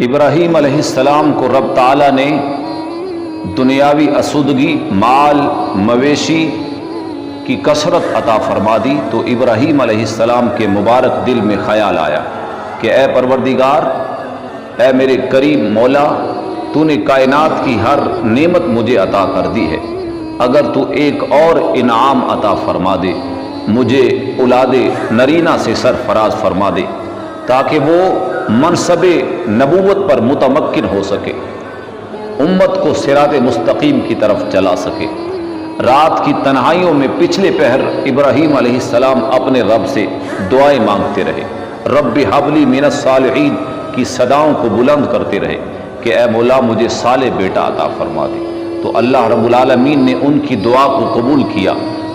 ابراہیم علیہ السلام کو رب تعالیٰ نے دنیاوی اسودگی، مال مویشی کی کثرت عطا فرما دی، تو ابراہیم علیہ السلام کے مبارک دل میں خیال آیا کہ اے پروردگار، اے میرے کریم مولا، تو نے کائنات کی ہر نعمت مجھے عطا کر دی ہے، اگر تو ایک اور انعام عطا فرما دے، مجھے اولاد نرینہ سے سرفراز فرما دے تاکہ وہ منصب نبوت پر متمکن ہو سکے، امت کو صراط مستقیم کی طرف چلا سکے۔ رات کی تنہائیوں میں پچھلے پہر ابراہیم علیہ السلام اپنے رب سے دعائیں مانگتے رہے، رب حب لی من الصالحین کی صداؤں کو بلند کرتے رہے کہ اے مولا مجھے صالح بیٹا عطا فرما دے۔ تو اللہ رب العالمین نے ان کی دعا کو قبول کیا،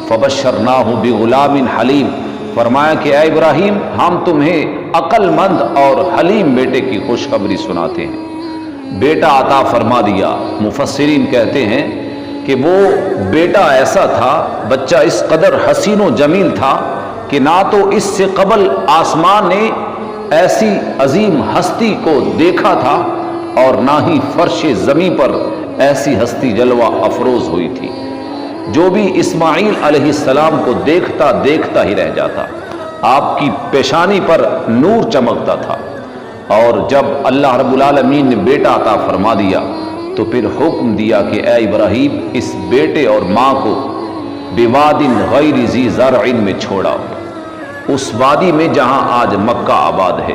فبشرناہ بغلام حلیم، فرمایا کہ اے ابراہیم، ہم تمہیں عقل مند اور حلیم بیٹے کی خوشخبری سناتے ہیں۔ بیٹا عطا فرما دیا۔ مفسرین کہتے ہیں کہ وہ بیٹا ایسا تھا، بچہ اس قدر حسین و جمیل تھا کہ نہ تو اس سے قبل آسمان نے ایسی عظیم ہستی کو دیکھا تھا اور نہ ہی فرش زمین پر ایسی ہستی جلوہ افروز ہوئی تھی۔ جو بھی اسماعیل علیہ السلام کو دیکھتا دیکھتا ہی رہ جاتا، آپ کی پیشانی پر نور چمکتا تھا۔ اور جب اللہ رب العالمین نے بیٹا عطا فرما دیا تو پھر حکم دیا کہ اے ابراہیم، اس بیٹے اور ماں کو بواد غیر ذی زرع میں چھوڑا، اس وادی میں جہاں آج مکہ آباد ہے۔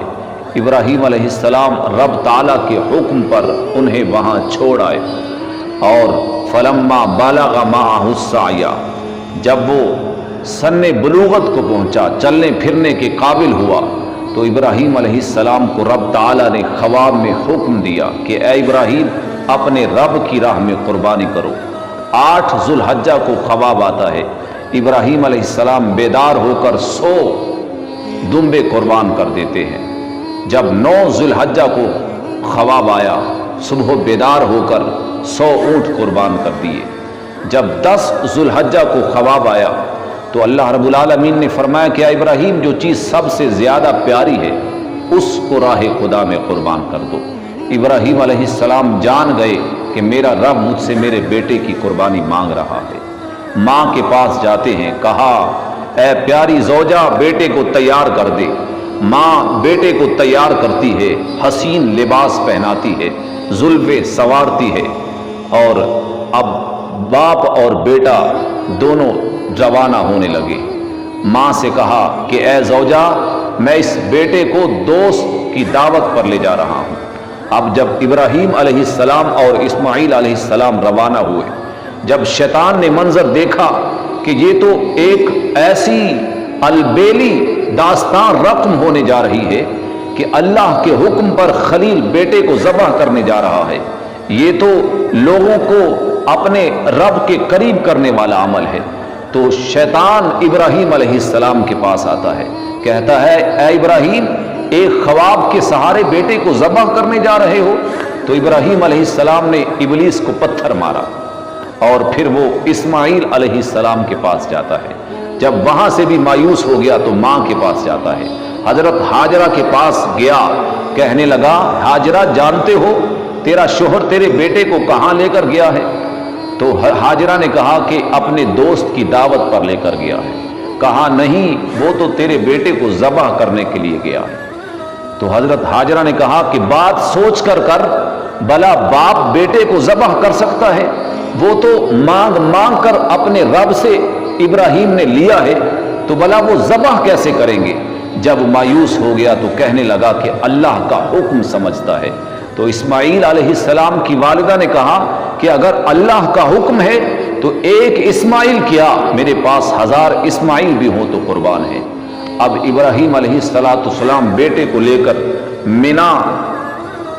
ابراہیم علیہ السلام رب تعالیٰ کے حکم پر انہیں وہاں چھوڑ آئے، اور فلما بالغ معہ السعی، جب وہ سن بلوغت کو پہنچا، چلنے پھرنے کے قابل ہوا، تو ابراہیم علیہ السلام کو رب تعالیٰ نے خواب میں حکم دیا کہ اے ابراہیم، اپنے رب کی راہ میں قربانی کرو۔ 8 ذو الحجہ کو خواب آتا ہے، ابراہیم علیہ السلام بیدار ہو کر 100 دمبے قربان کر دیتے ہیں۔ جب 9 ذو الحجہ کو خواب آیا، صبح بیدار ہو کر 100 اونٹ قربان کر دیے۔ جب 10 ذو الحجہ کو خواب آیا تو اللہ رب العالمین نے فرمایا کہ اے ابراہیم، جو چیز سب سے زیادہ پیاری ہے اس کو راہ خدا میں قربان کر دو۔ ابراہیم علیہ السلام جان گئے کہ میرا رب مجھ سے میرے بیٹے کی قربانی مانگ رہا ہے۔ ماں کے پاس جاتے ہیں، کہا اے پیاری زوجہ، بیٹے کو تیار کر دے۔ ماں بیٹے کو تیار کرتی ہے، حسین لباس پہناتی ہے، زلفیں سنوارتی ہے، اور اب باپ اور بیٹا دونوں روانہ ہونے لگے۔ ماں سے کہا کہ اے زوجہ، میں اس بیٹے کو دوست کی دعوت پر لے جا رہا ہوں۔ اب جب ابراہیم علیہ السلام اور اسماعیل علیہ السلام روانہ ہوئے، جب شیطان نے منظر دیکھا کہ یہ تو ایک ایسی البیلی داستان رقم ہونے جا رہی ہے کہ اللہ کے حکم پر خلیل بیٹے کو ذبح کرنے جا رہا ہے، یہ تو لوگوں کو اپنے رب کے قریب کرنے والا عمل ہے، تو شیطان ابراہیم علیہ السلام کے پاس آتا ہے، کہتا ہے اے ابراہیم، ایک خواب کے سہارے بیٹے کو ذبح کرنے جا رہے ہو؟ تو ابراہیم علیہ السلام نے ابلیس کو پتھر مارا، اور پھر وہ اسماعیل علیہ السلام کے پاس جاتا ہے۔ جب وہاں سے بھی مایوس ہو گیا تو ماں کے پاس جاتا ہے، حضرت ہاجرہ کے پاس گیا، کہنے لگا ہاجرہ، جانتے ہو تیرا شوہر تیرے بیٹے کو کہاں لے کر گیا ہے؟ تو ہاجرہ نے کہا کہ اپنے دوست کی دعوت پر لے کر گیا ہے۔ کہا نہیں، وہ تو تیرے بیٹے کو ذبح کرنے کے لیے گیا ہے۔ تو حضرت ہاجرہ نے کہا کہ بات سوچ کر کر، بھلا باپ بیٹے کو ذبح کر سکتا ہے؟ وہ تو مانگ مانگ کر اپنے رب سے ابراہیم نے لیا ہے، تو بھلا وہ ذبح کیسے کریں گے؟ جب مایوس ہو گیا تو کہنے لگا کہ اللہ کا حکم سمجھتا ہے۔ تو اسماعیل علیہ السلام کی والدہ نے کہا کہ اگر اللہ کا حکم ہے تو ایک اسماعیل کیا، میرے پاس 1000 اسماعیل بھی ہوں تو قربان ہے۔ اب ابراہیم علیہ السلام بیٹے کو لے کر مینا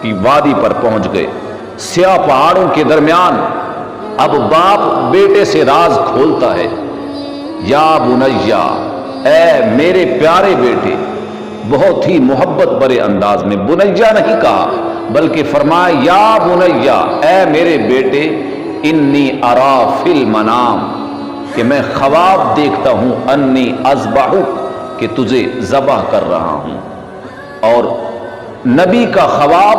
کی وادی پر پہنچ گئے، سیاہ پہاڑوں کے درمیان۔ اب باپ بیٹے سے راز کھولتا ہے، یا بنیا، اے میرے پیارے بیٹے، بہت ہی محبت بھرے انداز میں، بنیا نہیں کہا بلکہ فرمایا یا بنیا، اے میرے بیٹے، انی ارا فی المنام، کہ میں خواب دیکھتا ہوں، انی اذبحک، کہ تجھے ذبح کر رہا ہوں۔ اور نبی کا خواب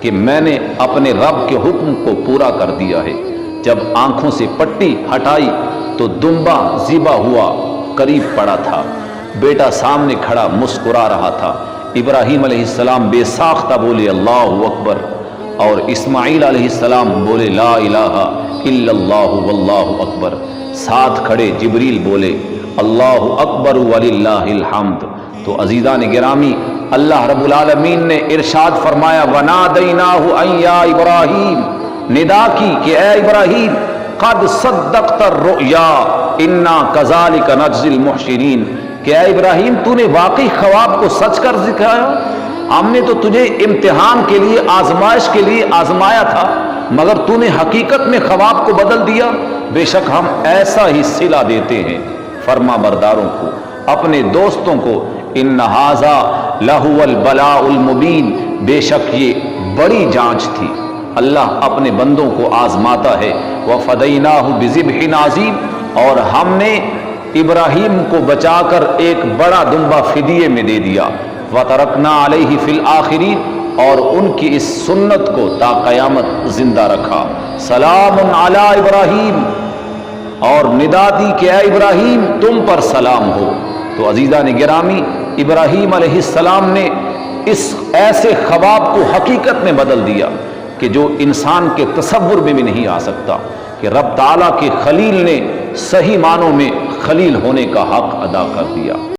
کہ میں نے اپنے رب کے حکم کو پورا کر دیا ہے۔ جب آنکھوں سے پٹی ہٹائی تو دمبا ذبح ہوا قریب پڑا تھا، بیٹا سامنے کھڑا مسکرا رہا تھا۔ ابراہیم علیہ السلام بے ساختہ بولے اللہ اکبر، اور اسماعیل علیہ السلام بولے لا الہ الا اللہ واللہ اکبر۔ ساتھ کھڑے جبریل بولے اللہ اکبر وللہ الحمد۔ تو عزیزان گرامی، اللہ رب العالمین نے ارشاد فرمایا وَنَادَيْنَاهُ أَن يَا إِبْرَاهِيمُ، ندا کی کہ اے ابراہیم قد صدقت الرؤیا انا کذالک نجزی المحسنین، کہ اے ابراہیم تو نے واقعی خواب کو سچ کر دکھایا، ہم نے تو تجھے امتحان کے لیے آزمائش کے لیے آزمایا تھا مگر تو نے حقیقت میں خواب کو بدل دیا۔ بے شک ہم ایسا ہی صلہ دیتے ہیں فرما برداروں کو، اپنے دوستوں کو۔ ان ھذا لہو البلاء المبین، بے شک یہ بڑی جانچ تھی، اللہ اپنے بندوں کو آزماتا ہے۔ وَفَدَيْنَاهُ بِذِبْحٍ عَظِيمٍ، اور ہم نے ابراہیم کو بچا کر ایک بڑا دمبا فدیے میں دے دیا۔ وَتَرَكْنَا عَلَيْهِ فِي الْآخِرِينَ، اور ان کی اس سنت کو تا قیامت زندہ رکھا۔ سلام علی ابراہیم، اور ندا دی کہ اے ابراہیم تم پر سلام ہو۔ تو عزیزان گرامی، ابراہیم علیہ السلام نے اس ایسے خواب کو حقیقت میں بدل دیا کہ جو انسان کے تصور میں بھی نہیں آ سکتا، کہ رب تعالیٰ کے خلیل نے صحیح معنوں میں خلیل ہونے کا حق ادا کر دیا۔